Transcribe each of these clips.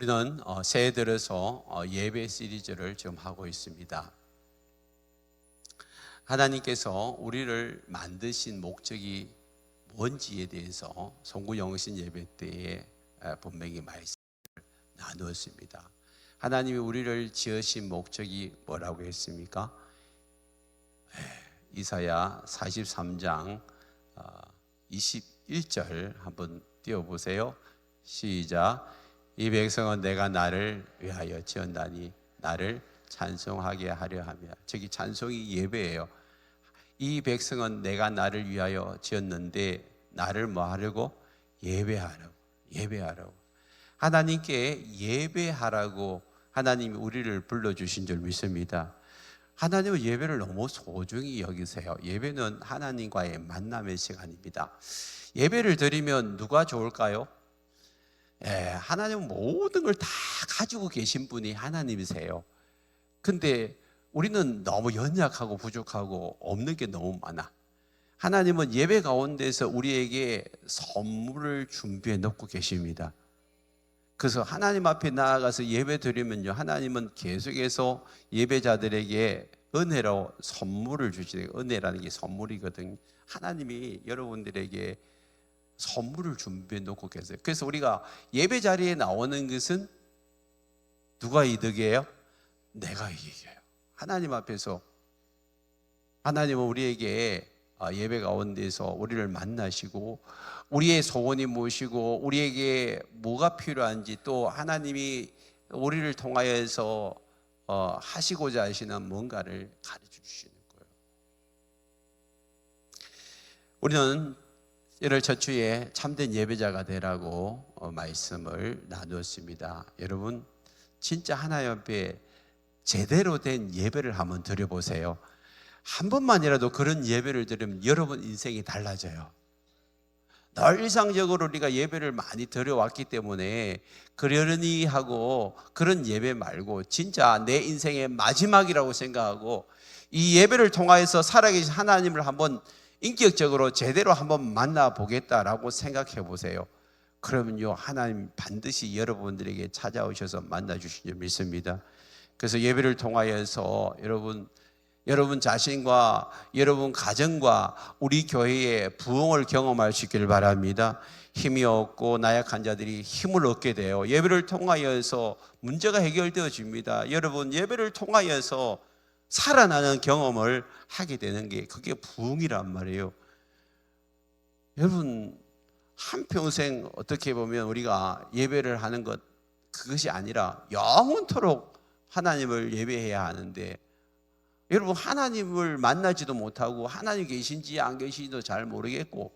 우리는 새해 들어서 예배 시리즈를 지금 하고 있습니다. 하나님께서 우리를 만드신 목적이 뭔지에 대해서 송구영신 예배 때에 분명히 말씀을 나누었습니다. 하나님이 우리를 지으신 목적이 뭐라고 했습니까? 이사야 43장 21절 한번 띄워보세요. 시작. 이 백성은 내가 나를 위하여 지었나니 나를 찬송하게 하려 함이라. 저기 찬송이 예배예요. 이 백성은 내가 나를 위하여 지었는데 나를 뭐 하려고? 예배하라고. 하나님께 예배하라고 하나님이 우리를 불러주신 줄 믿습니다. 하나님은 예배를 너무 소중히 여기세요. 예배는 하나님과의 만남의 시간입니다. 예배를 드리면 누가 좋을까요? 하나님은 모든 걸 다 가지고 계신 분이 하나님이세요. 근데 우리는 너무 연약하고 부족하고 없는 게 너무 많아. 하나님은 예배 가운데서 우리에게 선물을 준비해 놓고 계십니다. 그래서 하나님 앞에 나아가서 예배 드리면요, 하나님은 계속해서 예배자들에게 은혜로 선물을 주시는, 은혜라는 게 선물이거든요. 하나님이 여러분들에게 선물을 준비해 놓고 계세요. 그래서 우리가 예배 자리에 나오는 것은 누가 이득이에요? 내가 이익이에요. 하나님 앞에서 하나님은 우리에게 예배 가운데서 우리를 만나시고 우리의 소원이 무엇이고 우리에게 뭐가 필요한지 또 하나님이 우리를 통하여서 하시고자 하시는 뭔가를 가르쳐 주시는 거예요. 우리는 1월 첫 주에 참된 예배자가 되라고 말씀을 나누었습니다. 여러분 진짜 하나님 앞에 제대로 된 예배를 한번 드려보세요. 한 번만이라도 그런 예배를 드리면 여러분 인생이 달라져요. 늘 일상적으로 우리가 예배를 많이 드려왔기 때문에 그러려니 하고 그런 예배 말고 진짜 내 인생의 마지막이라고 생각하고 이 예배를 통하여서 살아계신 하나님을 한번 인격적으로 제대로 한번 만나보겠다라고 생각해 보세요. 그러면요, 하나님 반드시 여러분들에게 찾아오셔서 만나주신 줄 믿습니다. 그래서 예배를 통하여서 여러분 자신과 여러분 가정과 우리 교회의 부흥을 경험할 수 있기를 바랍니다. 힘이 없고 나약한 자들이 힘을 얻게 돼요. 예배를 통하여서 문제가 해결되어집니다. 여러분 예배를 통하여서 살아나는 경험을 하게 되는 게 그게 부흥이란 말이에요. 여러분 한평생 어떻게 보면 우리가 예배를 하는 것 그것이 아니라 영원토록 하나님을 예배해야 하는데 여러분 하나님을 만나지도 못하고 하나님 계신지 안 계신지도 잘 모르겠고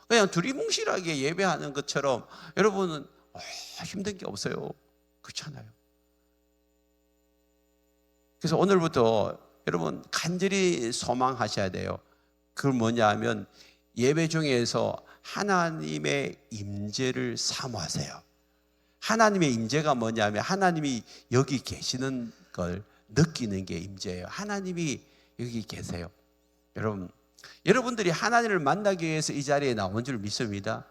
그냥 두리뭉실하게 예배하는 것처럼 여러분은 힘든 게 없어요. 그렇잖아요. 그래서 오늘부터 여러분 간절히 소망하셔야 돼요. 그건 뭐냐 하면 예배 중에서 하나님의 임재를 사모하세요. 하나님의 임재가 뭐냐면 하나님이 여기 계시는 걸 느끼는 게 임재예요. 하나님이 여기 계세요. 여러분들이 하나님을 만나기 위해서 이 자리에 나온 줄 믿습니다.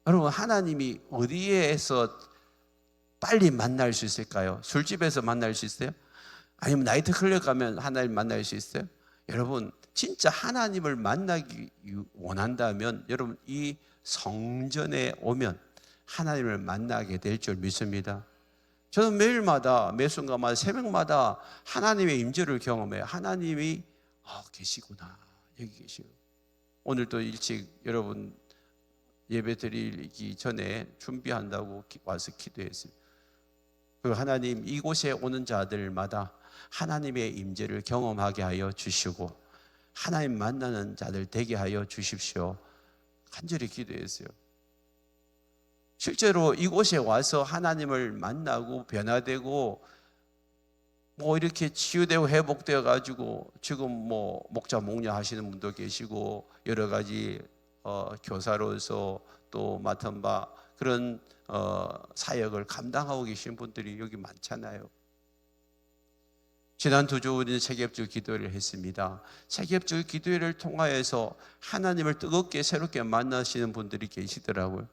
여러분 하나님이 어디에서 빨리 만날 수 있을까요? 술집에서 만날 수 있어요? 아니면 나이트클럽 가면 하나님 만날 수 있어요? 여러분 진짜 하나님을 만나기 원한다면 여러분 이 성전에 오면 하나님을 만나게 될 줄 믿습니다. 저는 매일마다 매 순간마다 새벽마다 하나님의 임재를 경험해요. 하나님이 계시구나. 여기 계시고 오늘도 일찍 여러분 예배 드리기 전에 준비한다고 와서 기도했어요. 그 하나님 이곳에 오는 자들마다 하나님의 임재를 경험하게 하여 주시고 하나님 만나는 자들 되게 하여 주십시오. 간절히 기도했어요. 실제로 이곳에 와서 하나님을 만나고 변화되고 이렇게 치유되고 회복되어 가지고 지금 목자 목녀 하시는 분도 계시고 여러 가지 교사로서 또 맡은 바 그런 사역을 감당하고 계신 분들이 여기 많잖아요. 지난 2주 우리는 세겹줄 기도회를 했습니다. 세겹줄 기도회를 통하여서 하나님을 뜨겁게 새롭게 만나시는 분들이 계시더라고요.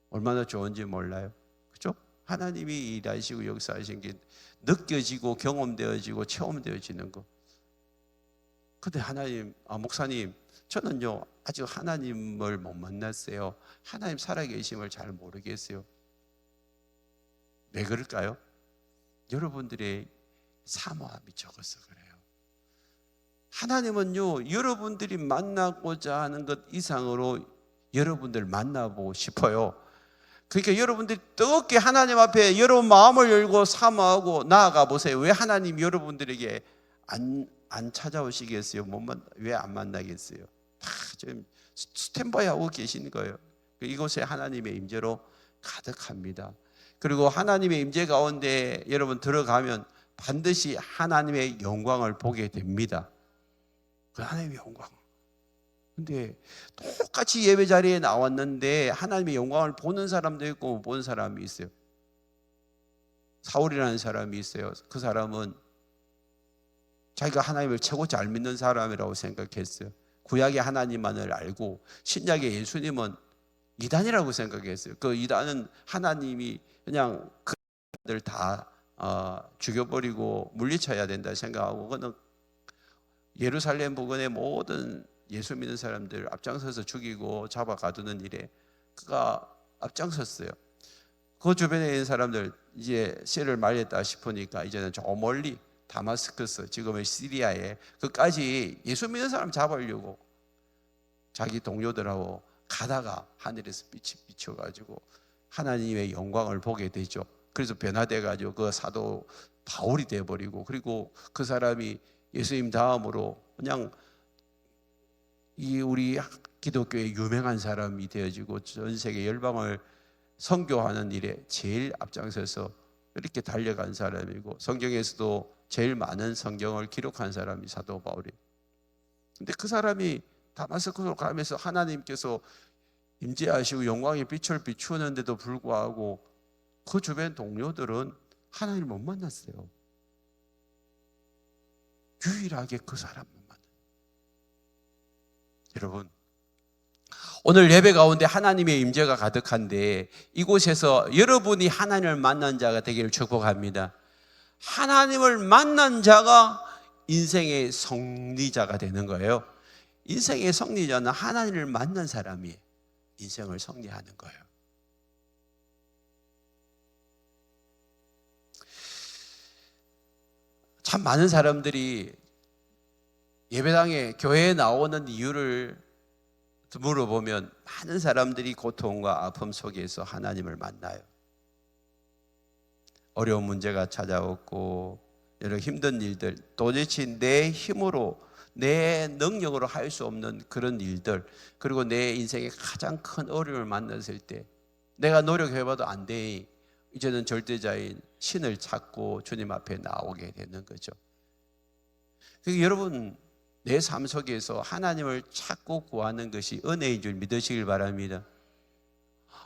얼마나 좋은지 몰라요. 그렇죠? 하나님이 일하시고 역사하신 게 느껴지고 경험되어지고 체험되어지는 거. 근데 하나님, 목사님, 저는요 아직 하나님을 못 만났어요. 하나님 살아계심을 잘 모르겠어요. 왜 그럴까요? 여러분들의 사모함이 적어서 그래요. 하나님은요 여러분들이 만나고자 하는 것 이상으로 여러분들 만나보고 싶어요. 그러니까 여러분들이 뜨겁게 하나님 앞에 여러분 마음을 열고 사모하고 나아가 보세요. 왜 하나님 여러분들에게 안 찾아오시겠어요? 왜 안 만나겠어요? 다 지금 스탠바이 하고 계신 거예요. 이곳에 하나님의 임재로 가득합니다. 그리고 하나님의 임재 가운데 여러분 들어가면 반드시 하나님의 영광을 보게 됩니다. 그 하나님의 영광. 근데 똑같이 예배 자리에 나왔는데 하나님의 영광을 보는 사람도 있고 못 보는 사람이 있어요. 사울이라는 사람이 있어요. 그 사람은 자기가 하나님을 최고 잘 믿는 사람이라고 생각했어요. 구약의 하나님만을 알고 신약의 예수님은 이단이라고 생각했어요. 그 이단은 하나님이 그냥 그들 다 죽여버리고 물리쳐야 된다 생각하고 그는 예루살렘 부근의 모든 예수 믿는 사람들 앞장서서 죽이고 잡아 가두는 일에 그가 앞장섰어요. 그 주변에 있는 사람들 이제 씨를 말렸다 싶으니까 이제는 저 멀리 다마스커스, 지금의 시리아에 그까지 예수 믿는 사람 잡으려고 자기 동료들하고 가다가 하늘에서 빛이 비춰가지고 하나님의 영광을 보게 되죠. 그래서 변화돼가지고 그 사도 바울이 돼버리고, 그리고 그 사람이 예수님 다음으로 그냥 이 우리 기독교의 유명한 사람이 되어지고 전 세계 열방을 선교하는 일에 제일 앞장서서 이렇게 달려간 사람이고, 성경에서도 제일 많은 성경을 기록한 사람이 사도 바울이에요. 근데 그 사람이 다마스커스로 가면서 하나님께서 임재하시고 영광의 빛을 비추었는데도 불구하고 그 주변 동료들은 하나님을 못 만났어요. 유일하게 그 사람만 만났어요. 여러분, 오늘 예배 가운데 하나님의 임재가 가득한데 이곳에서 여러분이 하나님을 만난 자가 되기를 축복합니다. 하나님을 만난 자가 인생의 승리자가 되는 거예요. 인생의 승리자는 하나님을 만난 사람이 인생을 승리하는 거예요. 참 많은 사람들이 예배당에 교회에 나오는 이유를 물어보면 많은 사람들이 고통과 아픔 속에서 하나님을 만나요. 어려운 문제가 찾아왔고 여러 힘든 일들, 도대체 내 힘으로 내 능력으로 할 수 없는 그런 일들, 그리고 내 인생의 가장 큰 어려움을 만났을 때 내가 노력해봐도 안 돼, 이제는 절대자인 신을 찾고 주님 앞에 나오게 되는 거죠. 그러니까 여러분, 내 삶 속에서 하나님을 찾고 구하는 것이 은혜인 줄 믿으시길 바랍니다.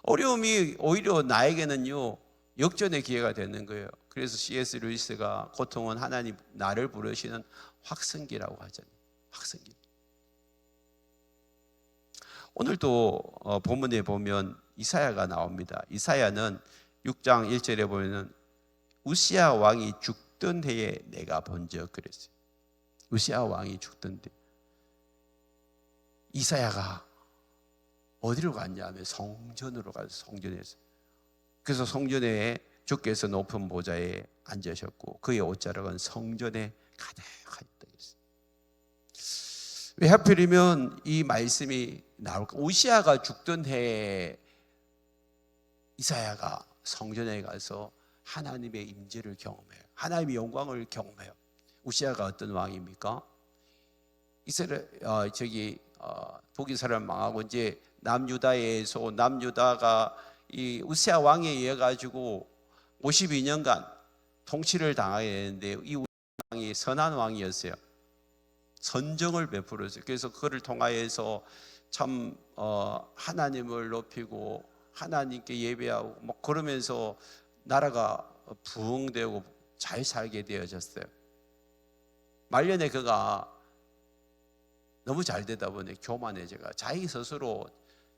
어려움이 오히려 나에게는요 역전의 기회가 되는 거예요. 그래서 C.S. 루이스가 고통은 하나님 나를 부르시는 확성기라고 하잖아요. 확성기. 오늘도 본문에 보면 이사야가 나옵니다. 이사야는 6장 1절에 보면 우시야 왕이 죽던 해에 내가 본 적 그랬어요. 우시야 왕이 죽던 때 이사야가 어디로 갔냐면 성전으로 가서 성전에서, 그래서 성전에 주께서 높은 보좌에 앉으셨고 그의 옷자락은 성전에 가득하였다. 왜 하필이면 이 말씀이 나올까? 우시야가 죽던 해에 이사야가 성전에 가서 하나님의 임재를 경험해요. 하나님의 영광을 경험해요. 우시야가 어떤 왕입니까? 이스라엘 북이스라엘 망하고 이제 남유다에서 남유다가 이 우시야 왕에 의해 가지고 52년간 통치를 당하게 되는데 이 우시야 왕이 선한 왕이었어요. 선정을 베풀었어요. 그래서 그를 통하여서 참 하나님을 높이고 하나님께 예배하고 뭐 그러면서 나라가 부흥되고 잘 살게 되어졌어요. 말년에 그가 너무 잘 되다 보니 교만해져가 자기 스스로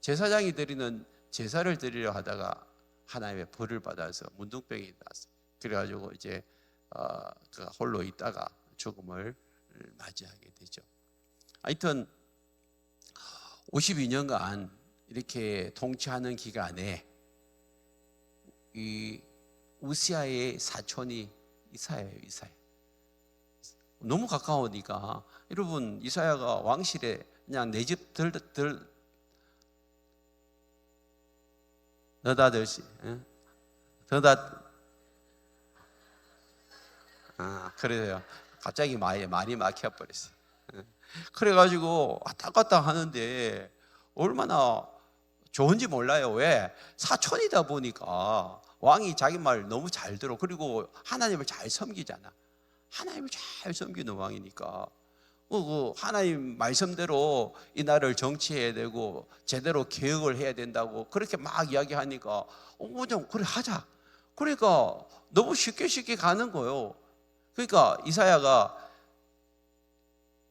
제사장이 드리는 제사를 드리려 하다가 하나님의 벌을 받아서 문둥병이 났어요. 그래가지고 이제 그 홀로 있다가 죽음을 맞이하게 되죠. 하여튼 52년간 이렇게 통치하는 기간에 이 우시아의 사촌이 이사야예요. 이사야. 너무 가까우니까 여러분, 이사야가 왕실에 그냥 내 집 너다들시 너다 그래요. 갑자기 말이 막혀버렸어요. 그래가지고 왔다 갔다 하는데 얼마나 좋은지 몰라요. 왜? 사촌이다 보니까 왕이 자기 말 너무 잘 들어. 그리고 하나님을 잘 섬기잖아. 하나님을 잘 섬기는 왕이니까 그 하나님 말씀대로 이 나라를 정치해야 되고 제대로 개혁을 해야 된다고 그렇게 막 이야기하니까 좀 그래 하자. 그러니까 너무 쉽게 가는 거예요. 그러니까 이사야가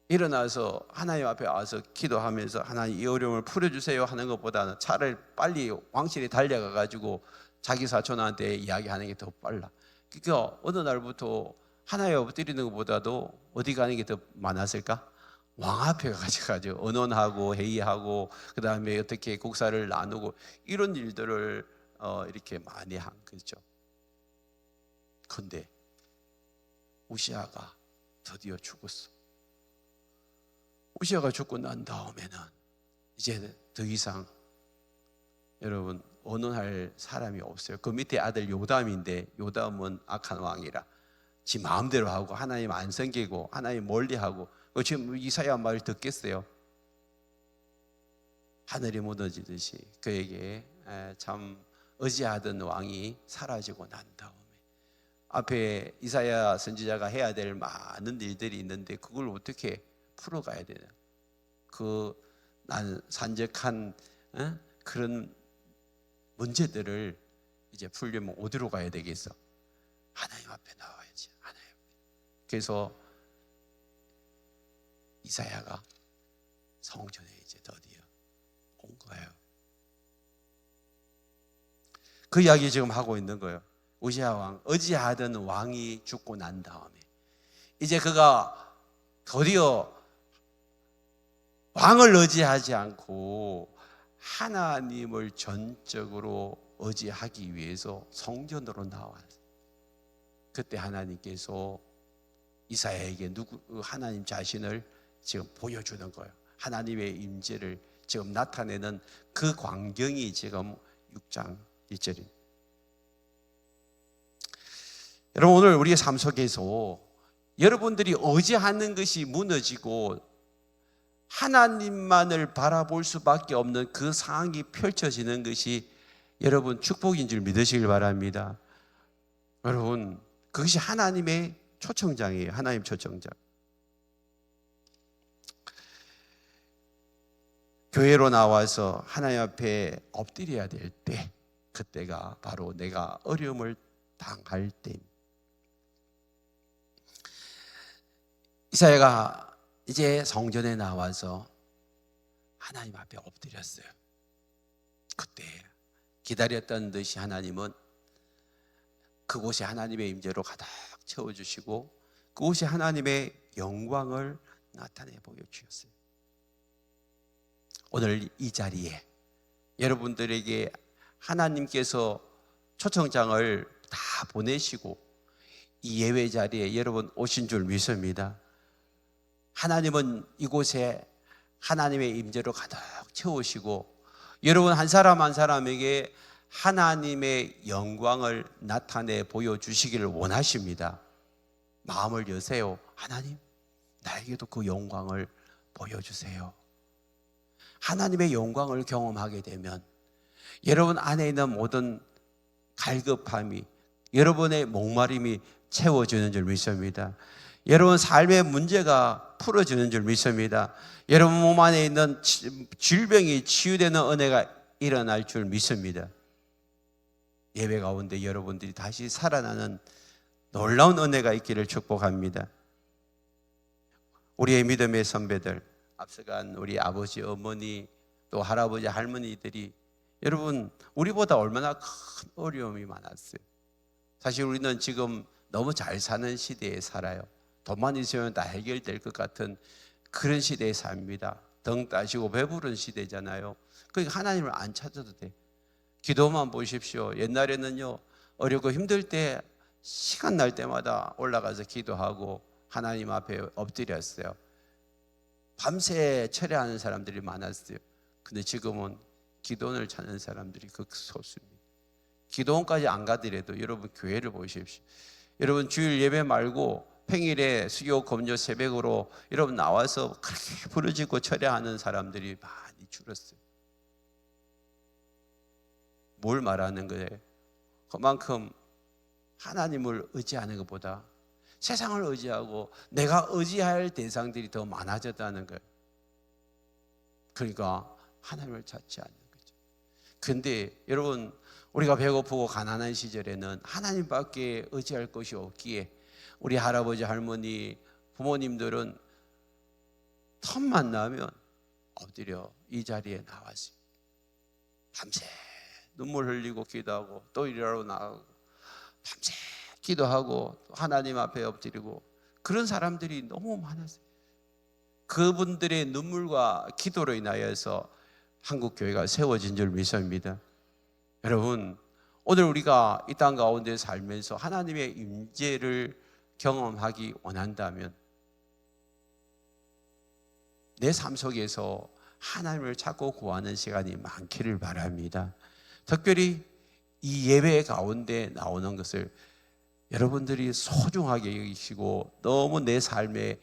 일어나서 하나님 앞에 와서 기도하면서 하나님 이 어려움을 풀어주세요 하는 것보다는 차라리 빨리 왕실에 달려가 가지고 자기 사촌한테 이야기하는 게 더 빨라. 그러니까 어느 날부터 하나님 엎드리는 것보다도 어디 가는 게 더 많았을까? 왕 앞에 가가지고 언언하고 회의하고 그 다음에 어떻게 국사를 나누고 이런 일들을 이렇게 많이 한 거죠. 그런데 우시아가 드디어 죽었어. 우시아가 죽고 난 다음에는 이제 더 이상 여러분 언언할 사람이 없어요. 그 밑에 아들 요담인데 요담은 악한 왕이라 지 마음대로 하고 하나님 안 섬기고 하나님 멀리하고 지금 이사야 말 듣겠어요? 하늘이 무너지듯이 그에게 참 의지하던 왕이 사라지고 난 다음에 앞에 이사야 선지자가 해야 될 많은 일들이 있는데 그걸 어떻게 풀어가야 되나? 그 난 산적한 그런 문제들을 이제 풀려면 어디로 가야 되겠어? 하나님 앞에 나와야지. 하나님. 그래서 이사야가 성전에 이제 드디어 온 거예요. 그 이야기 지금 하고 있는 거예요. 우시아 왕, 의지하던 왕이 죽고 난 다음에 이제 그가 드디어 왕을 의지하지 않고 하나님을 전적으로 의지하기 위해서 성전으로 나왔어요. 그때 하나님께서 이사야에게 하나님 자신을 지금 보여주는 거예요. 하나님의 임재를 지금 나타내는 그 광경이 지금 6장 1절입니다. 여러분, 오늘 우리의 삶 속에서 여러분들이 의지하는 것이 무너지고 하나님만을 바라볼 수밖에 없는 그 상황이 펼쳐지는 것이 여러분 축복인 줄 믿으시길 바랍니다. 여러분, 그것이 하나님의 초청장이에요. 하나님 초청장. 교회로 나와서 하나님 앞에 엎드려야 될 때, 그때가 바로 내가 어려움을 당할 때입니다. 이사야가 이제 성전에 나와서 하나님 앞에 엎드렸어요. 그때 기다렸던 듯이 하나님은 그곳이 하나님의 임재로 가득 채워주시고 그곳이 하나님의 영광을 나타내 보여주셨어요. 오늘 이 자리에 여러분들에게 하나님께서 초청장을 다 보내시고 이 예외 자리에 여러분 오신 줄 믿습니다. 하나님은 이곳에 하나님의 임재로 가득 채우시고 여러분 한 사람 한 사람에게 하나님의 영광을 나타내 보여주시기를 원하십니다. 마음을 여세요. 하나님, 나에게도 그 영광을 보여주세요. 하나님의 영광을 경험하게 되면 여러분 안에 있는 모든 갈급함이, 여러분의 목마름이 채워지는 줄 믿습니다. 여러분 삶의 문제가 풀어지는 줄 믿습니다. 여러분 몸 안에 있는 질병이 치유되는 은혜가 일어날 줄 믿습니다. 예배 가운데 여러분들이 다시 살아나는 놀라운 은혜가 있기를 축복합니다. 우리의 믿음의 선배들, 앞서간 우리 아버지, 어머니, 또 할아버지, 할머니들이 여러분, 우리보다 얼마나 큰 어려움이 많았어요. 사실 우리는 지금 너무 잘 사는 시대에 살아요. 돈만 있으면 다 해결될 것 같은 그런 시대에 삽니다. 등 따시고 배부른 시대잖아요. 그러니까 하나님을 안 찾아도 돼. 기도만 보십시오. 옛날에는요, 어렵고 힘들 때 시간 날 때마다 올라가서 기도하고 하나님 앞에 엎드렸어요. 밤새 철야하는 사람들이 많았어요. 근데 지금은 기도원을 찾는 사람들이 극소수입니다. 기도원까지 안 가더라도 여러분 교회를 보십시오. 여러분 주일 예배 말고 평일에 수요 금요 새벽으로 여러분 나와서 그렇게 부르짖고 철야하는 사람들이 많이 줄었어요. 뭘 말하는 거예요? 그만큼 하나님을 의지하는 것보다 세상을 의지하고 내가 의지할 대상들이 더 많아졌다는 거예요. 그러니까 하나님을 찾지 않는 거죠. 근데 여러분, 우리가 배고프고 가난한 시절에는 하나님밖에 의지할 것이 없기에 우리 할아버지, 할머니, 부모님들은 틈만 나면 엎드려 이 자리에 나왔어요. 밤새 눈물 흘리고 기도하고 또 일하러 나가고 밤새 기도하고 하나님 앞에 엎드리고 그런 사람들이 너무 많았어요. 그분들의 눈물과 기도로 인하여서 한국교회가 세워진 줄 믿습니다. 여러분, 오늘 우리가 이 땅 가운데 살면서 하나님의 임재를 경험하기 원한다면 내 삶 속에서 하나님을 찾고 구하는 시간이 많기를 바랍니다. 특별히 이 예배 가운데 나오는 것을 여러분들이 소중하게 여기시고 너무 내 삶에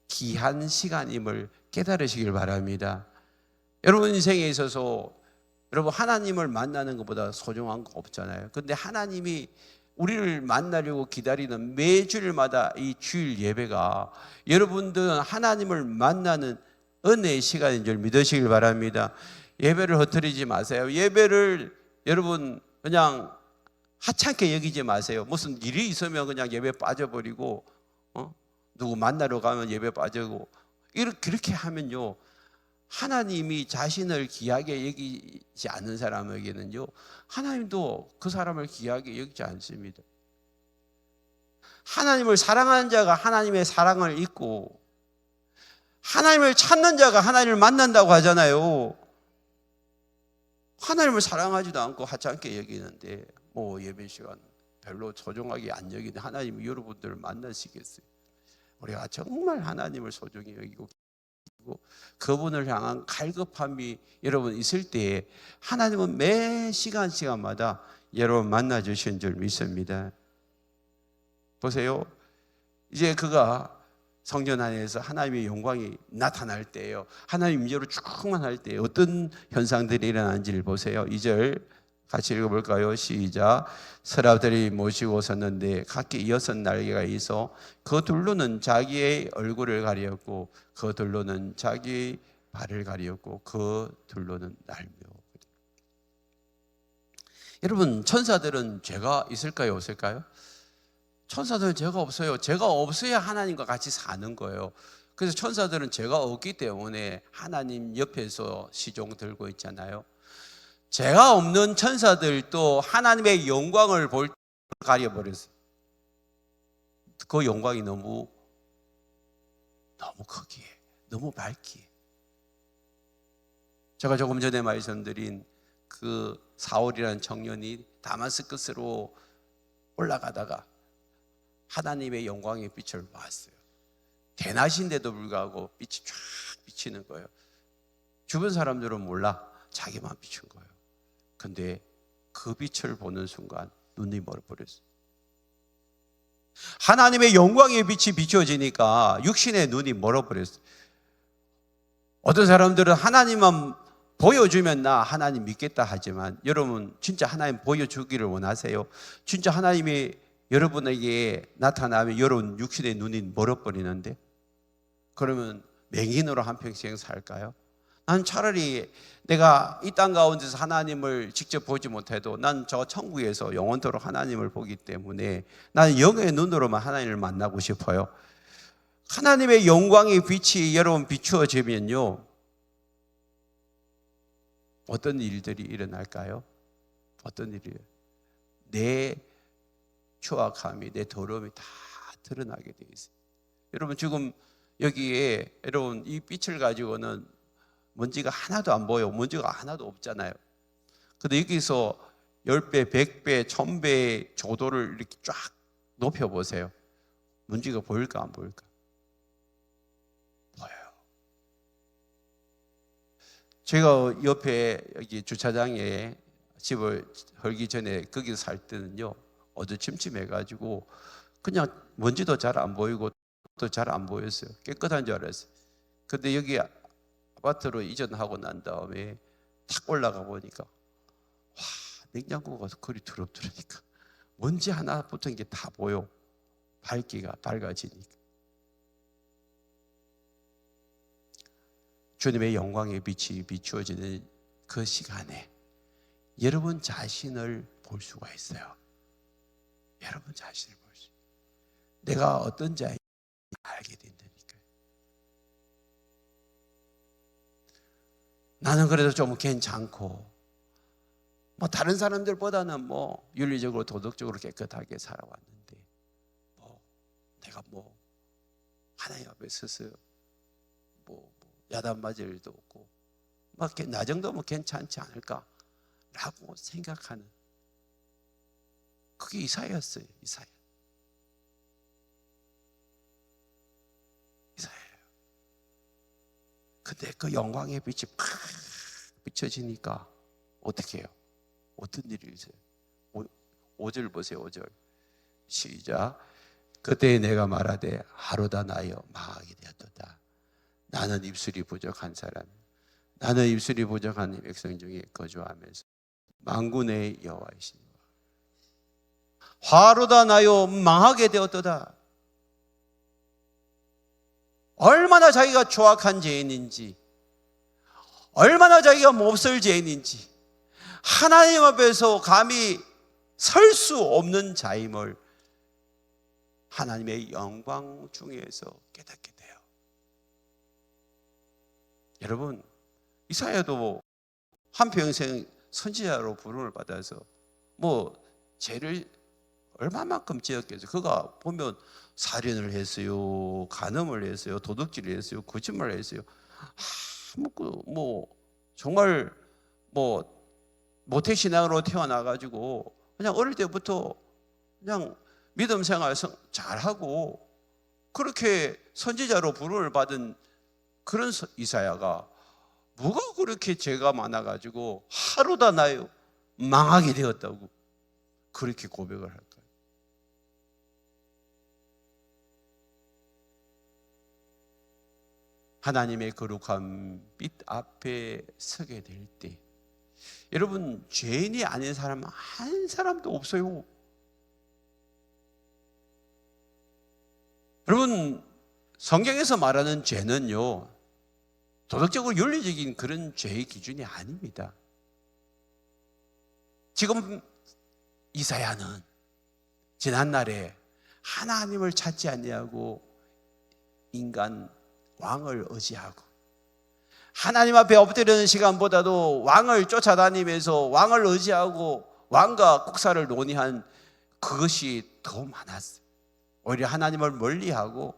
귀한 시간임을 깨달으시길 바랍니다. 여러분 인생에 있어서 여러분 하나님을 만나는 것보다 소중한 거 없잖아요. 그런데 하나님이 우리를 만나려고 기다리는 매주일마다 이 주일 예배가 여러분들은 하나님을 만나는 은혜의 시간인 줄 믿으시길 바랍니다. 예배를 흩어지지 마세요. 예배를 여러분 그냥 하찮게 여기지 마세요. 무슨 일이 있으면 그냥 예배 빠져버리고 누구 만나러 가면 예배 빠지고 그렇게 하면요, 하나님이 자신을 귀하게 여기지 않는 사람에게는요, 하나님도 그 사람을 귀하게 여기지 않습니다. 하나님을 사랑하는 자가 하나님의 사랑을 잊고 하나님을 찾는 자가 하나님을 만난다고 하잖아요. 하나님을 사랑하지도 않고 하찮게 여기는데 예배 시간 별로 소중하게 안 여기는데 하나님이 여러분들을 만나시겠어요? 우리가 정말 하나님을 소중히 여기고 그분을 향한 갈급함이 여러분 있을 때에 하나님은 매 시간마다 여러분 만나 주신 줄 믿습니다. 보세요. 이제 그가 성전 안에서 하나님의 영광이 나타날 때예요. 하나님 임재로 충만할 때 어떤 현상들이 일어나는지를 보세요. 2절 같이 읽어볼까요? 시작. 서랍들이 모시고 섰는데 각기 6날개가 있어 그 둘로는 자기의 얼굴을 가리었고 그 둘로는 자기 발을 가리었고 그 둘로는 날며. 여러분, 천사들은 죄가 있을까요, 없을까요? 천사들은 죄가 없어요. 죄가 없어야 하나님과 같이 사는 거예요. 그래서 천사들은 죄가 없기 때문에 하나님 옆에서 시종 들고 있잖아요. 죄가 없는 천사들도 하나님의 영광을 볼 때 가려버렸어요. 그 영광이 너무 크기에, 너무 밝기에. 제가 조금 전에 말씀드린 그 사울이라는 청년이 다마스커스로 올라가다가 하나님의 영광의 빛을 봤어요. 대낮인데도 불구하고 빛이 쫙 비치는 거예요. 주변 사람들은 몰라. 자기만 비춘 거예요. 근데 그 빛을 보는 순간 눈이 멀어버렸어요. 하나님의 영광의 빛이 비춰지니까 육신의 눈이 멀어버렸어요. 어떤 사람들은 하나님만 보여주면 나 하나님 믿겠다 하지만 여러분 진짜 하나님 보여주기를 원하세요? 진짜 하나님이 여러분에게 나타나면 여러분 육신의 눈이 멀어버리는데 그러면 맹인으로 한평생 살까요? 난 차라리 내가 이 땅 가운데서 하나님을 직접 보지 못해도 난 저 천국에서 영원토록 하나님을 보기 때문에 나는 영의 눈으로만 하나님을 만나고 싶어요. 하나님의 영광의 빛이 여러분 비추어지면요, 어떤 일들이 일어날까요? 어떤 일이에요? 내 추악함이, 내 더러움이 다 드러나게 되어 있어요. 여러분 지금 여기에 여러분 이 빛을 가지고는 먼지가 하나도 안 보여. 먼지가 하나도 없잖아요. 근데 여기서 10배, 100배, 1000배의 조도를 이렇게 쫙 높여보세요. 먼지가 보일까 안 보일까? 보여요. 제가 옆에 여기 주차장에 집을 헐기 전에 거기서 살 때는요, 어두침침해가지고 그냥 먼지도 잘 안 보이고 또 잘 안 보였어요. 깨끗한 줄 알았어요. 근데 여기 아파트로 이전하고 난 다음에 탁 올라가 보니까 와, 냉장고가 그리 더럽더라니까. 먼지 하나 붙은 게 다 보여. 밝기가 밝아지니까. 주님의 영광의 빛이 비추어지는 그 시간에 여러분 자신을 볼 수가 있어요. 여러분 자신을 볼 수 있어요. 내가 어떤 자인지 알게 된다니까요. 나는 그래도 좀 괜찮고 뭐 다른 사람들보다는 뭐 윤리적으로 도덕적으로 깨끗하게 살아왔는데 뭐 내가 뭐 하나님 앞에 서서 뭐 야단 맞을 일도 없고 막 나 정도면 괜찮지 않을까라고 생각하는 그게 이사야였어요. 이사야. 이사야예요. 근데 그 영광의 빛이 팍 비춰지니까 어떻게 해요? 어떤 일이 있어요? 5절 보세요. 5절 시작. 그때 내가 말하되 하루다 나여 망하게 되었도다. 나는 입술이 부족한 사람, 나는 입술이 부족한 백성 중에 거주하면서 만군의 여호와이시니 화로다 나여 망하게 되었도다. 얼마나 자기가 추악한 죄인인지, 얼마나 자기가 몹쓸 죄인인지, 하나님 앞에서 감히 설 수 없는 자임을 하나님의 영광 중에서 깨닫게 돼요. 여러분, 이사야도 한평생 선지자로 부름을 받아서 뭐 죄를 얼마만큼 지었겠어요. 그가 보면 살인을 했어요, 간음을 했어요, 도둑질을 했어요, 거짓말을 했어요. 뭐 정말 뭐 모태신앙으로 태어나가지고 그냥 어릴 때부터 그냥 믿음 생활 잘하고 그렇게 선지자로 부름을 받은 그런 이사야가 뭐가 그렇게 죄가 많아가지고 하루다 나요 망하게 되었다고 그렇게 고백을 할까요? 하나님의 거룩한 빛 앞에 서게 될 때 여러분 죄인이 아닌 사람 한 사람도 없어요. 여러분 성경에서 말하는 죄는요 도덕적으로 윤리적인 그런 죄의 기준이 아닙니다. 지금 이사야는 지난날에 하나님을 찾지 아니하고 인간 왕을 의지하고 하나님 앞에 엎드리는 시간보다도 왕을 쫓아다니면서 왕을 의지하고 왕과 국사를 논의한 그것이 더 많았어요. 오히려 하나님을 멀리하고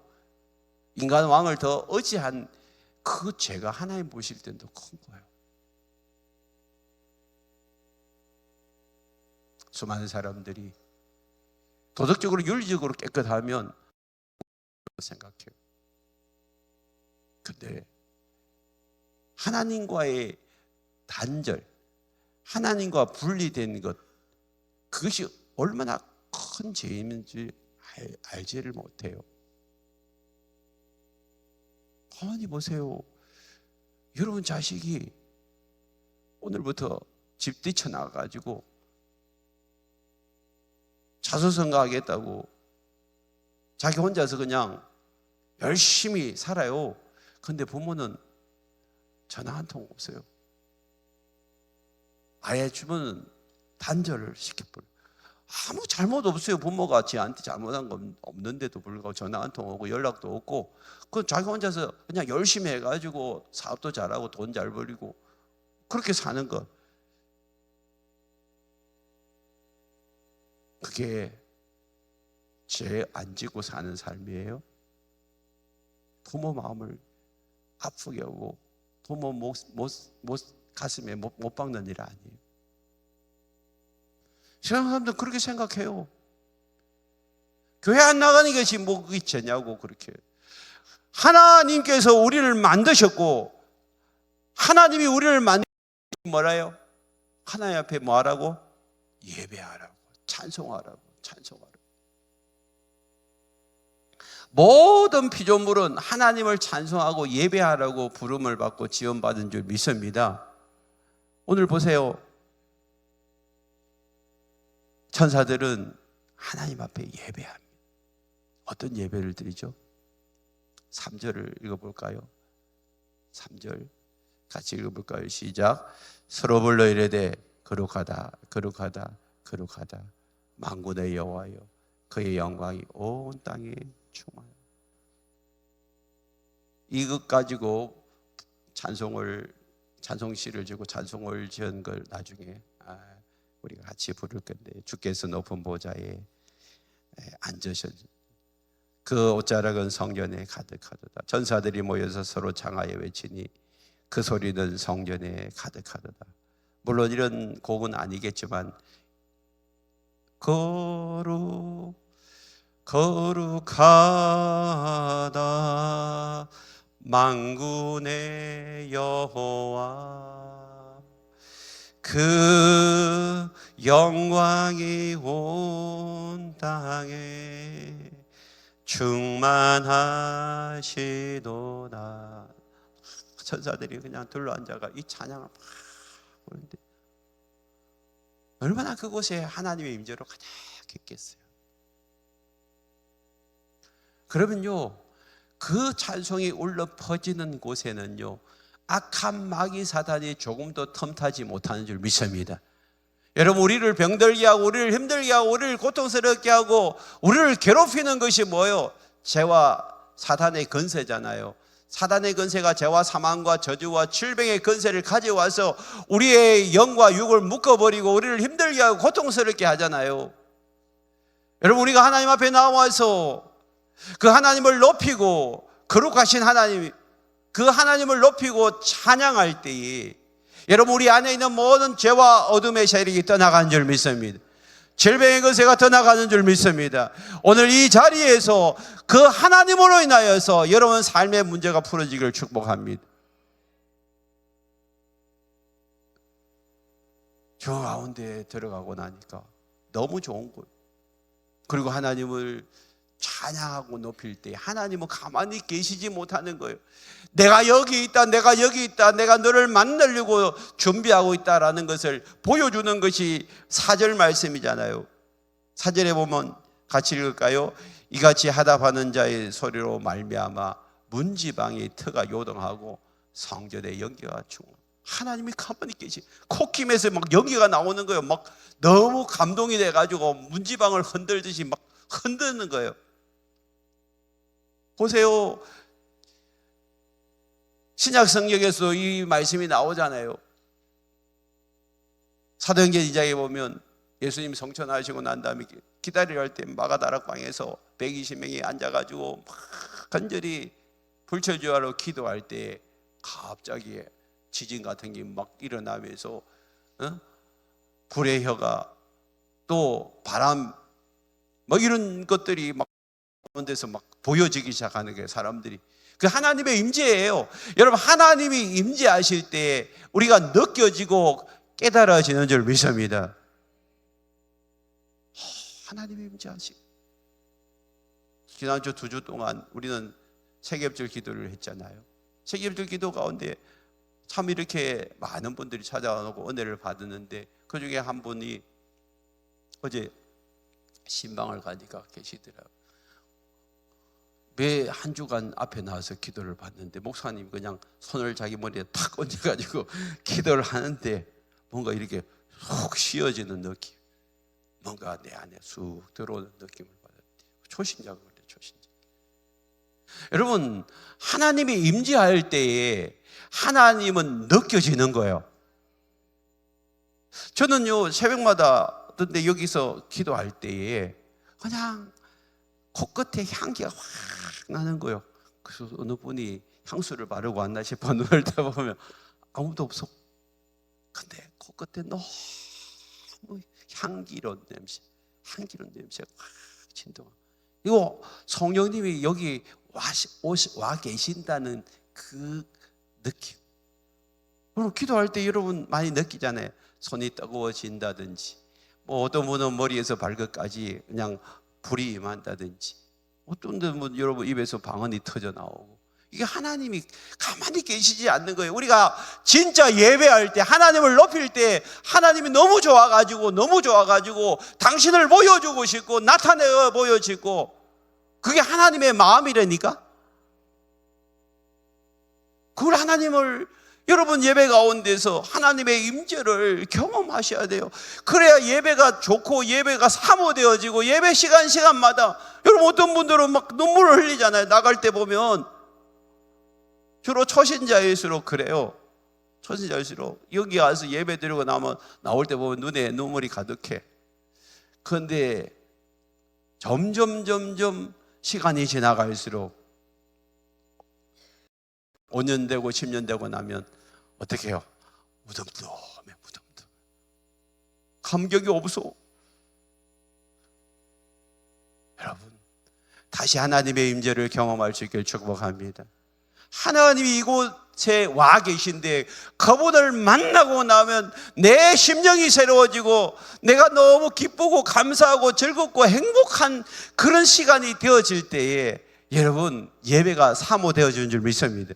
인간 왕을 더 의지한 그 죄가 하나님 보실 때는 더 큰 거예요. 수많은 사람들이 도덕적으로 윤리적으로 깨끗하면 생각해요. 근데 하나님과의 단절, 하나님과 분리된 것, 그것이 얼마나 큰 죄인지 알지를 못해요. 가만히 보세요. 여러분 자식이 오늘부터 집 뛰쳐나가가지고 자수성가 하겠다고 자기 혼자서 그냥 열심히 살아요. 근데 부모는 전화 한 통 없어요. 아예 주변은 단절을 시켜버려요. 아무 잘못 없어요. 부모가 지한테 잘못한 건 없는데도 불구하고 전화 한 통 오고 연락도 없고 그 자기 혼자서 그냥 열심히 해가지고 사업도 잘하고 돈 잘 벌이고 그렇게 사는 것, 그게 죄 안 지고 사는 삶이에요. 부모 마음을 아프게 하고 부모 가슴에 못 박는 일 아니에요. 세상 사람들은 그렇게 생각해요. 교회 안 나가는 것이 뭐 그게 죄냐고 그렇게. 하나님께서 우리를 만드셨고 하나님이 우리를 만든 게 뭐라요? 하나님 앞에 뭐 하라고? 예배하라고, 찬송하라고. 모든 피조물은 하나님을 찬송하고 예배하라고 부름을 받고 지원받은 줄 믿습니다. 오늘 보세요. 천사들은 하나님 앞에 예배합니다. 어떤 예배를 드리죠? 3절을 읽어볼까요? 3절 같이 읽어볼까요? 시작. 서로 불러 이르되 거룩하다 거룩하다 거룩하다 만군의 여호와여 그의 영광이 온 땅에 충만하다. 이것 가지고 찬송시를 지고 찬송을 지은 걸 나중에 우리가 같이 부를 건데, 주께서 높은 보좌에 앉으셔 그 옷자락은 성전에 가득하도다. 전사들이 모여서 서로 장하여 외치니 그 소리는 성전에 가득하도다. 물론 이런 곡은 아니겠지만 거룩하다 만군의 여호와 그 영광이 온 땅에 충만하시도다. 천사들이 그냥 둘러앉아가 이 찬양을 막 부르는데 얼마나 그곳에 하나님의 임재로 가득했겠어요. 그러면요, 그 찬송이 울려 퍼지는 곳에는요, 악한 마귀 사단이 조금도 틈타지 못하는 줄 믿습니다. 여러분, 우리를 병들게 하고 우리를 힘들게 하고 우리를 고통스럽게 하고 우리를 괴롭히는 것이 뭐예요? 죄와 사단의 건세잖아요. 사단의 건세가 죄와 사망과 저주와 질병의 건세를 가져와서 우리의 영과 육을 묶어버리고 우리를 힘들게 하고 고통스럽게 하잖아요. 여러분, 우리가 하나님 앞에 나와서 그 하나님을 높이고 거룩하신 하나님, 그 하나님을 높이고 찬양할 때에 여러분, 우리 안에 있는 모든 죄와 어둠의 세력이 떠나가는 줄 믿습니다. 질병의 건세가 떠나가는 줄 믿습니다. 오늘 이 자리에서 그 하나님으로 인하여서 여러분 삶의 문제가 풀어지기를 축복합니다. 저 가운데 들어가고 나니까 너무 좋은 거예요. 그리고 하나님을 찬양하고 높일 때 하나님은 가만히 계시지 못하는 거예요. 내가 여기 있다, 내가 여기 있다, 내가 너를 만나려고 준비하고 있다라는 것을 보여주는 것이 4절 말씀이잖아요. 4절에 보면 같이 읽을까요? 이같이 하답하는 자의 소리로 말미암아 문지방의 터가 요동하고 성전의 연기가 충만. 하나님이 가만히 계시. 콧김에서 막 연기가 나오는 거예요. 막 너무 감동이 돼가지고 문지방을 흔들듯이 막 흔드는 거예요. 보세요. 신약 성경에서 이 말씀이 나오잖아요. 사도행전 2장에 보면 예수님 성천하시고 난 다음에 기다리려 할 때 마가다락방에서 120명이 앉아가지고 막 간절히 불철주야로 기도할 때 갑자기 지진 같은 게 막 일어나면서 불의 혀가 또 바람 막 이런 것들이 막 그런 데서 막 보여지기 시작하는 거예요. 사람들이. 그 하나님의 임재예요. 여러분, 하나님이 임재하실 때 우리가 느껴지고 깨달아지는 줄 믿습니다. 하나님이 임재하시고. 지난주 2주 동안 우리는 세겹절 기도를 했잖아요. 세겹절 기도 가운데 참 이렇게 많은 분들이 찾아오고 은혜를 받았는데 그 중에 한 분이 어제 신방을 가니까 계시더라고요. 매 한 주간 앞에 나와서 기도를 받는데 목사님 그냥 손을 자기 머리에 탁 얹어가지고 기도를 하는데 뭔가 이렇게 속 쉬어지는 느낌, 뭔가 내 안에 쑥 들어오는 느낌을 받았대요. 초신자가 그래요. 초신자. 여러분, 하나님이 임재할 때에 하나님은 느껴지는 거예요. 저는요 새벽마다 근데 여기서 기도할 때에 그냥 코끝에 향기가 확 나는 거예요. 그래서 어느 분이 향수를 바르고 왔나 싶어 눈을 떠보면 아무도 없어. 근데 코끝에 너무 향기로운 냄새가 확 진동하고, 이거 성령님이 여기 와 계신다는 그 느낌. 여러분 기도할 때 여러분 많이 느끼잖아요. 손이 뜨거워진다든지, 뭐 어떤 분은 머리에서 발끝까지 그냥 불이 임한다든지, 어떤 분은 여러분 입에서 방언이 터져 나오고, 이게 하나님이 가만히 계시지 않는 거예요. 우리가 진짜 예배할 때, 하나님을 높일 때 하나님이 너무 좋아가지고 당신을 보여주고 싶고 나타내어 보여지고, 그게 하나님의 마음이라니까. 그걸 하나님을 여러분 예배 가운데서 하나님의 임재를 경험하셔야 돼요. 그래야 예배가 좋고 예배가 사모되어지고, 예배 시간마다 여러분 어떤 분들은 막 눈물을 흘리잖아요. 나갈 때 보면 주로 초신자일수록 그래요. 초신자일수록 여기 와서 예배 드리고 나올 때 보면 눈에 눈물이 가득해. 그런데 점점 시간이 지나갈수록 5년 되고 10년 되고 나면 어떻게 해요? 무덤덤해. 감격이 없어. 여러분 다시 하나님의 임재를 경험할 수 있길 축복합니다. 하나님이 이곳에 와 계신데 그분을 만나고 나면 내 심령이 새로워지고 내가 너무 기쁘고 감사하고 즐겁고 행복한 그런 시간이 되어질 때에 여러분 예배가 사모되어지는 줄 믿습니다.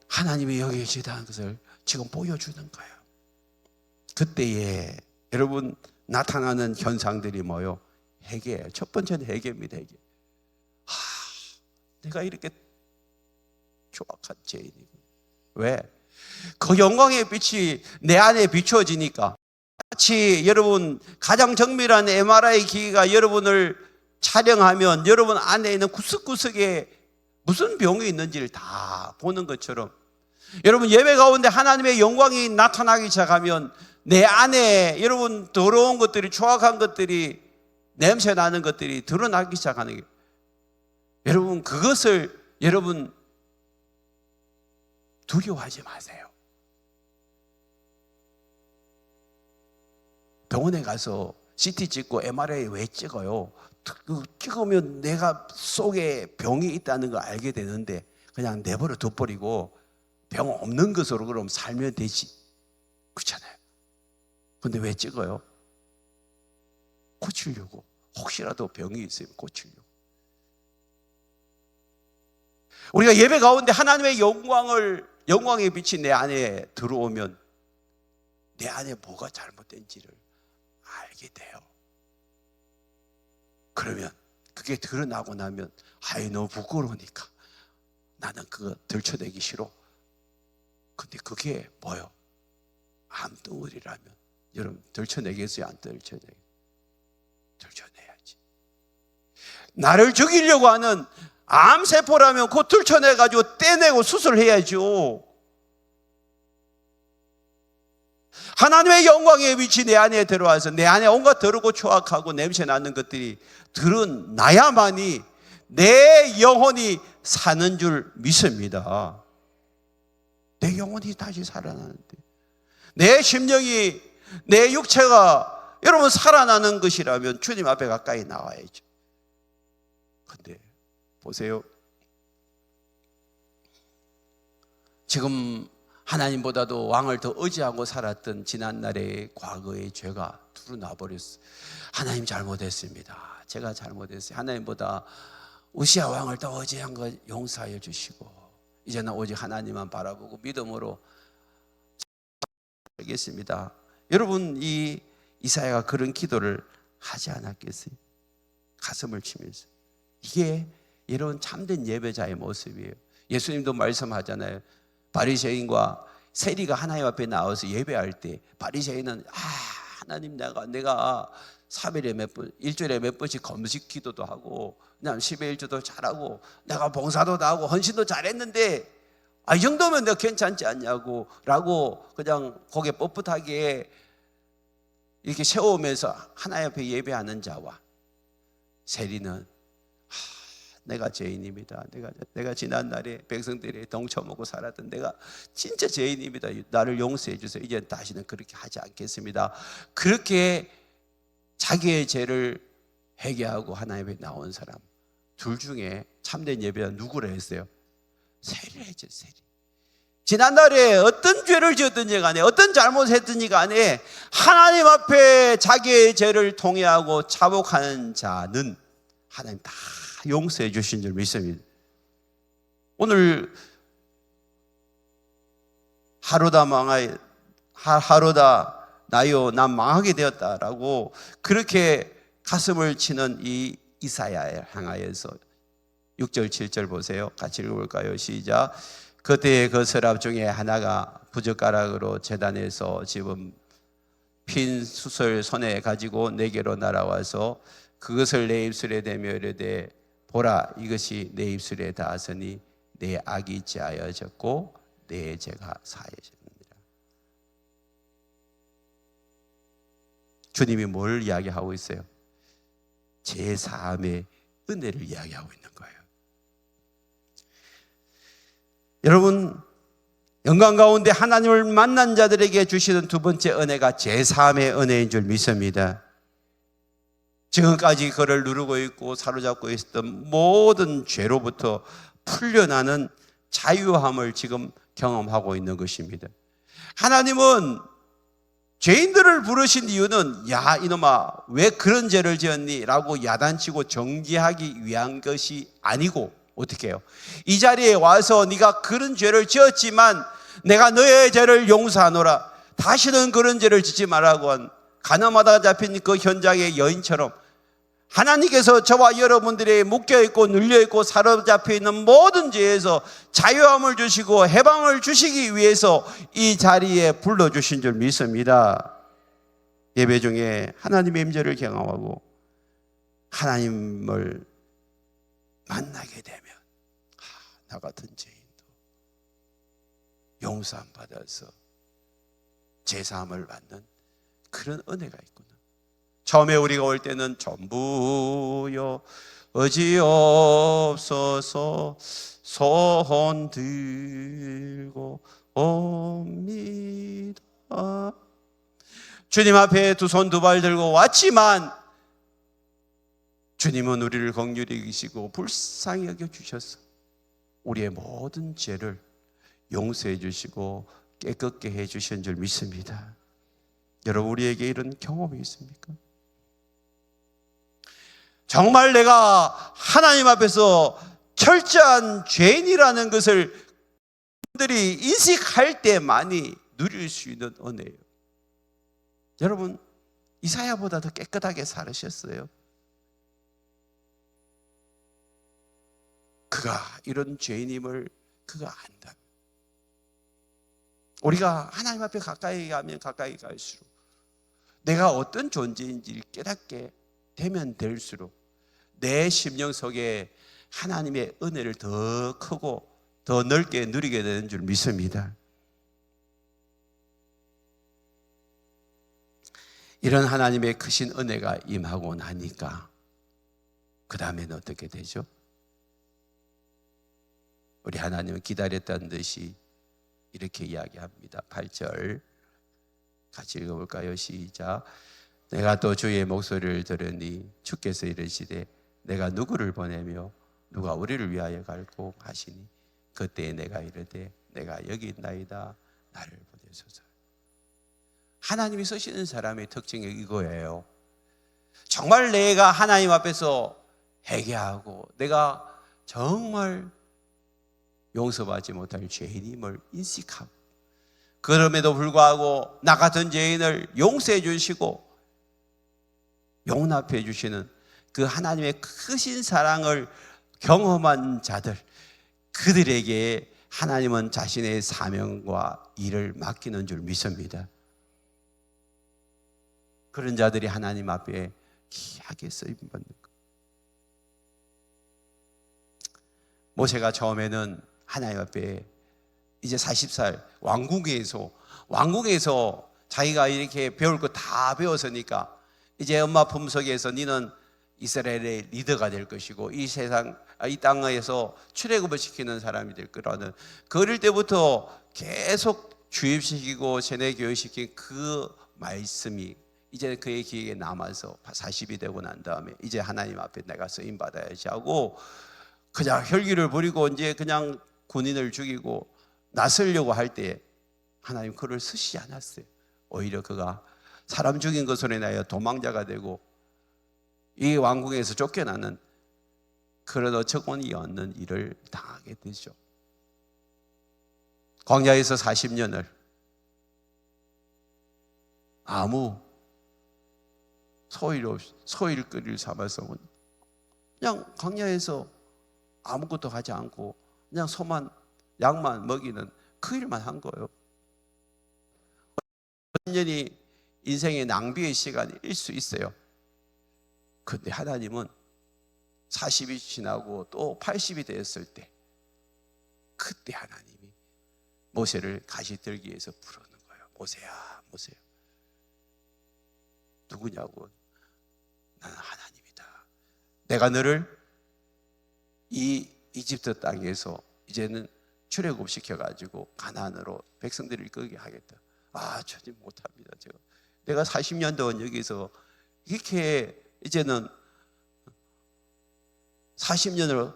하나님이 여기 계시다는 것을 지금 보여주는 거예요. 그때에 여러분 나타나는 현상들이 뭐요? 회개예요. 첫 번째는 회개입니다. 회개. 내가 이렇게 조악한 죄인이고, 왜? 그 영광의 빛이 내 안에 비추어지니까, 마치 여러분 가장 정밀한 MRI 기기가 여러분을 촬영하면 여러분 안에 있는 구석구석에 무슨 병이 있는지를 다 보는 것처럼, 여러분 예배 가운데 하나님의 영광이 나타나기 시작하면 내 안에 여러분 더러운 것들이, 조악한 것들이, 냄새 나는 것들이 드러나기 시작하는 거예요. 여러분 그것을 여러분 두려워하지 마세요. 병원에 가서 CT 찍고 MRI 왜 찍어요? 찍으면 내가 속에 병이 있다는 걸 알게 되는데 그냥 내버려 둬버리고 병 없는 것으로 그럼 살면 되지, 그렇잖아요. 근데 왜 찍어요? 고치려고. 혹시라도 병이 있으면 고치려고. 우리가 예배 가운데 하나님의 영광의 빛이 내 안에 들어오면 내 안에 뭐가 잘못된지를 알게 돼요. 그러면 그게 드러나고 나면 너무 부끄러우니까 나는 그거 들춰내기 싫어. 근데 그게 뭐요? 암덩어리라면 여러분 들춰내겠어요? 안 들춰내겠어요? 들춰내야지. 나를 죽이려고 하는 암세포라면 그거 들춰내가지고 떼내고 수술해야죠. 하나님의 영광의 빛이 내 안에 들어와서 내 안에 온갖 더럽고 초악하고 냄새 나는 것들이 드러나야만이 내 영혼이 사는 줄 믿습니다. 내 영혼이 다시 살아나는데, 내 심령이, 내 육체가 여러분 살아나는 것이라면 주님 앞에 가까이 나와야죠. 근데 보세요, 지금 하나님보다도 왕을 더 의지하고 살았던 지난날의 과거의 죄가 드러나 버렸어요. 하나님 잘못했습니다. 제가 잘못했어요. 하나님보다 우시아 왕을 더 의지한 것 용서하여 주시고 이제는 오직 하나님만 바라보고 믿음으로 살겠습니다. 여러분 이 이사야가 그런 기도를 하지 않았겠어요? 가슴을 치면서. 이게 여러분 참된 예배자의 모습이에요. 예수님도 말씀하잖아요. 바리새인과 세리가 하나님 앞에 나와서 예배할 때 바리새인은 하나님, 내가 3일에 몇 번, 일주일에 몇 번씩 검식 기도도 하고 그냥 10일 일주도 잘하고 내가 봉사도 다 하고 헌신도 잘했는데 이 정도면 내가 괜찮지 않냐고 라고 그냥 고개 뻣뻣하게 이렇게 세우면서 하나님 앞에 예배하는 자와 세리는 내가 죄인입니다. 내가 지난날에 백성들이 동쳐먹고 살았던 내가 진짜 죄인입니다. 나를 용서해 주세요. 이제 다시는 그렇게 하지 않겠습니다. 그렇게 자기의 죄를 회개하고 하나님 앞에 나온 사람 둘 중에 참된 예배는 누구라 했어요? 세리라 했죠. 세리. 지난날에 어떤 죄를 지었든지 간에 어떤 잘못을 했든지 간에 하나님 앞에 자기의 죄를 통회하고 자복하는 자는 하나님 다 용서해 주신 줄 믿습니다. 오늘 하루다 나요 난 망하게 되었다라고 그렇게 가슴을 치는 이 이사야를 향하여서 6절 7절 보세요. 같이 읽어볼까요? 시작. 그때의 그 서랍 중에 하나가 부젓가락으로 제단에서 집은 핀 숯을 손에 가지고 내게로 날아와서 그것을 내 입술에 대며 이르되 보라, 이것이 내 입술에 닿았으니 내 악이 제하여졌고 내 죄가 사해졌느니라. 주님이 뭘 이야기하고 있어요? 죄 사함의 은혜를 이야기하고 있는 거예요. 여러분, 영광 가운데 하나님을 만난 자들에게 주시는 두 번째 은혜가 죄 사함의 은혜인 줄 믿습니다. 지금까지 그를 누르고 있고 사로잡고 있었던 모든 죄로부터 풀려나는 자유함을 지금 경험하고 있는 것입니다. 하나님은 죄인들을 부르신 이유는 야 이놈아 왜 그런 죄를 지었니? 라고 야단치고 정죄하기 위한 것이 아니고 어떻게 해요? 이 자리에 와서 네가 그런 죄를 지었지만 내가 너의 죄를 용서하노라. 다시는 그런 죄를 짓지 말라고 한 가늠하다가 잡힌 그 현장의 여인처럼 하나님께서 저와 여러분들이 묶여있고 눌려있고 사로잡혀 있는 모든 죄에서 자유함을 주시고 해방을 주시기 위해서 이 자리에 불러주신 줄 믿습니다. 예배 중에 하나님의 임재를 경험하고 하나님을 만나게 되면 나 같은 죄인도 용서함 받아서 제사함을 받는 그런 은혜가 있구나. 처음에 우리가 올 때는 전부여 어지없어서 손 들고 옵니다. 주님 앞에 두 손 두 발 들고 왔지만 주님은 우리를 긍휼히 여기시고 불쌍히 여겨주셔서 우리의 모든 죄를 용서해 주시고 깨끗게 해주신 줄 믿습니다. 여러분, 우리에게 이런 경험이 있습니까? 정말 내가 하나님 앞에서 철저한 죄인이라는 것을 그들이 인식할 때만이 누릴 수 있는 은혜예요. 여러분, 이사야보다 더 깨끗하게 살으셨어요. 그가 이런 죄인임을 그가 안다. 우리가 하나님 앞에 가까이 가면 가까이 갈수록 내가 어떤 존재인지를 깨닫게 되면 될수록 내 심령 속에 하나님의 은혜를 더 크고 더 넓게 누리게 되는 줄 믿습니다. 이런 하나님의 크신 은혜가 임하고 나니까 그 다음에는 어떻게 되죠? 우리 하나님은 기다렸다는 듯이 이렇게 이야기합니다. 8절 같이 읽어볼까요? 시작. 내가 또 주의 목소리를 들으니 주께서 이르시되 내가 누구를 보내며 누가 우리를 위하여 갈고 하시니 그때 내가 이르되 내가 여기 있나이다 나를 보내소서. 하나님이 쓰시는 사람의 특징이 이거예요. 정말 내가 하나님 앞에서 회개하고 내가 정말 용서받지 못할 죄인임을 인식하고 그럼에도 불구하고 나 같은 죄인을 용서해 주시고 용납해 주시는 그 하나님의 크신 사랑을 경험한 자들, 그들에게 하나님은 자신의 사명과 일을 맡기는 줄 믿습니다. 그런 자들이 하나님 앞에 귀하게 쓰임받는 것. 모세가 처음에는 하나님 앞에 이제 40살 왕궁에서 자기가 이렇게 배울 거 다 배웠으니까 이제 엄마 품속에서 너는 이스라엘의 리더가 될 것이고 이 땅에서 출애굽을 시키는 사람이 될 거라는, 그 어릴 때부터 계속 주입시키고 세뇌 교육시킨 그 말씀이 이제 그의 기억에 남아서 40이 되고 난 다음에 이제 하나님 앞에 내가 쓰임 받아야지 하고 그냥 혈기를 부리고 이제 그냥 군인을 죽이고 나서려고 할 때 하나님 그를 쓰시지 않았어요. 오히려 그가 사람 죽인 것으로 인하여 도망자가 되고 이 왕궁에서 쫓겨나는 그런 어처구니 없는 일을 당하게 되죠. 광야에서 40년을 아무 소일거리를 삼아서 그냥 광야에서 아무것도 하지 않고 그냥 소만 양만 먹이는 그 일만 한 거예요. 년이 인생의 낭비의 시간일 수 있어요. 그런데 하나님은 40이 지나고 또 80이 되었을 때 그때 하나님이 모세를 가시들기에서 부르는 거예요. 모세야, 모세야. 누구냐고. 나는 하나님이다. 내가 너를 이 이집트 땅에서 이제는 출애굽 시켜가지고 가나안으로 백성들을 이끌게 하겠다. 아, 전혀 못합니다. 내가 40년 동안 여기서 이렇게 이제는 40년을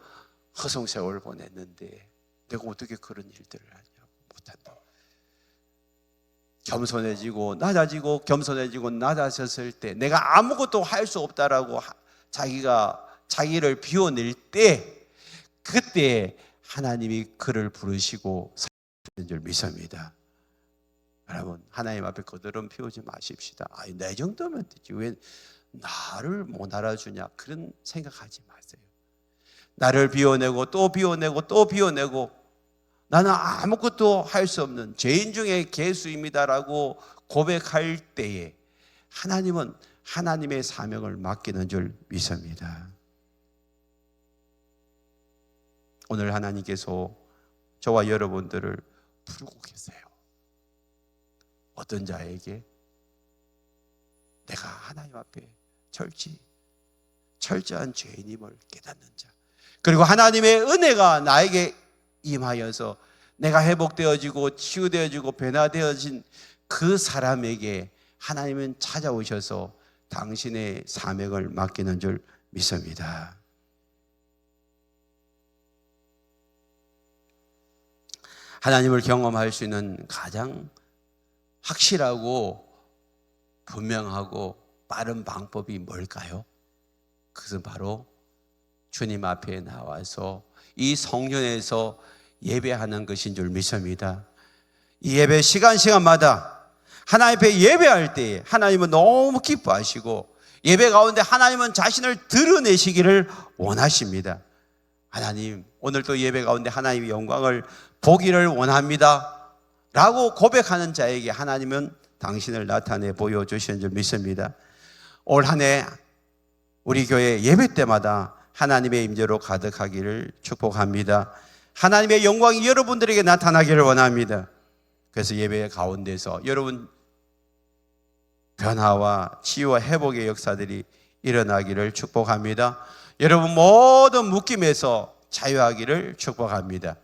허송세월을 보냈는데 내가 어떻게 그런 일들을 하냐고. 못한다. 겸손해지고 낮아졌을 때 내가 아무것도 할 수 없다라고 자기를 비워낼 때 그때 하나님이 그를 부르시고 사는 줄 믿습니다. 여러분, 하나님 앞에 거드름 피우지 마십시다. 내 정도면 되지 왜 나를 못 알아주냐 그런 생각하지 마세요. 나를 비워내고 또 비워내고 또 비워내고 나는 아무것도 할 수 없는 죄인 중에 개수입니다라고 고백할 때에 하나님은 하나님의 사명을 맡기는 줄 믿습니다. 오늘 하나님께서 저와 여러분들을 부르고 계세요. 어떤 자에게? 내가 하나님 앞에 철저한 죄인임을 깨닫는 자, 그리고 하나님의 은혜가 나에게 임하여서 내가 회복되어지고 치유되어지고 변화되어진 그 사람에게 하나님은 찾아오셔서 당신의 사명을 맡기는 줄 믿습니다. 하나님을 경험할 수 있는 가장 확실하고 분명하고 빠른 방법이 뭘까요? 그것은 바로 주님 앞에 나와서 이 성전에서 예배하는 것인 줄 믿습니다. 이 예배 시간마다 하나님 앞에 예배할 때 하나님은 너무 기뻐하시고 예배 가운데 하나님은 자신을 드러내시기를 원하십니다. 하나님, 오늘도 예배 가운데 하나님의 영광을 보기를 원합니다 라고 고백하는 자에게 하나님은 당신을 나타내 보여주시는 줄 믿습니다. 올 한 해 우리 교회 예배 때마다 하나님의 임재로 가득하기를 축복합니다. 하나님의 영광이 여러분들에게 나타나기를 원합니다. 그래서 예배 가운데서 여러분 변화와 치유와 회복의 역사들이 일어나기를 축복합니다. 여러분 모든 묶임에서 자유하기를 축복합니다.